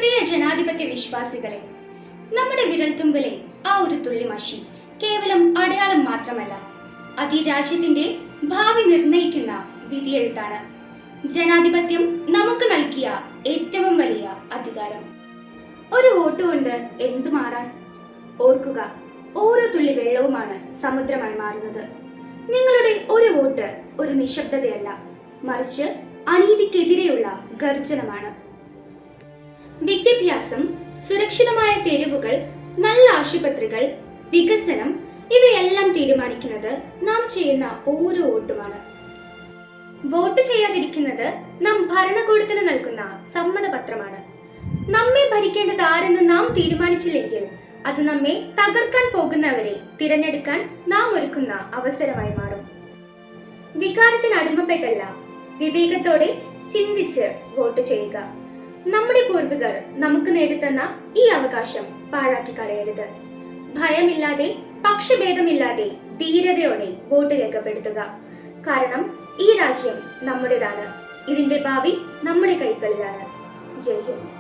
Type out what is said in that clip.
പ്രിയ ജനാധിപത്യ വിശ്വാസികളെ, നമ്മുടെ വിരൽത്തുമ്പിലെ ആ ഒരു തുള്ളി മഷി കേവലം അടയാളം മാത്രമല്ല, അത് ഈ രാജ്യത്തിന്റെ ഭാവി നിർണയിക്കുന്ന വിധിയെഴുത്താണ്. ജനാധിപത്യം നമുക്ക് നൽകിയ ഏറ്റവും വലിയ അധികാരം. ഒരു വോട്ട് കൊണ്ട് എന്തു മാറാൻ? ഓർക്കുക, ഓരോ തുള്ളി വെള്ളവുമാണ് സമുദ്രമായി മാറുന്നത്. നിങ്ങളുടെ ഒരു വോട്ട് ഒരു നിശബ്ദതയല്ല, മറിച്ച് അനീതിക്കെതിരെയുള്ള ഗർജനമാണ്. വിദ്യാഭ്യാസം, സുരക്ഷിതമായ തെരുവുകൾ, നല്ല ആശുപത്രികൾ, വികസനം ഇവയെല്ലാം തീരുമാനിക്കുന്നത് നാം ചെയ്യുന്ന ഓരോ വോട്ടുമാണ്. വോട്ട് ചെയ്യാതിരിക്കുന്നത് നാം ഭരണകൂടത്തിന് നൽകുന്ന സമ്മതപത്രമാണ്. നമ്മെ ഭരിക്കേണ്ടത് ആരെന്ന് നാം തീരുമാനിച്ചില്ലെങ്കിൽ അത് നമ്മെ തകർക്കാൻ പോകുന്നവരെ തിരഞ്ഞെടുക്കാൻ നാം ഒരുക്കുന്ന അവസരമായി മാറും. വികാരത്തിന് അടിമപ്പെട്ടല്ല, വിവേകത്തോടെ ചിന്തിച്ച് വോട്ട് ചെയ്യുക. നമ്മുടെ പൂർവികർ നമുക്ക് നേടിത്തന്ന ഈ അവകാശം പാഴാക്കി കളയരുത്. ഭയമില്ലാതെ, പക്ഷഭേദമില്ലാതെ, ധീരതയോടെ വോട്ട് രേഖപ്പെടുത്തുക. കാരണം ഈ രാജ്യം നമ്മുടേതാണ്. ഇതിന്റെ ഭാവി നമ്മുടെ കൈകളിലാണ്. ജയ് ഹിന്ദ്.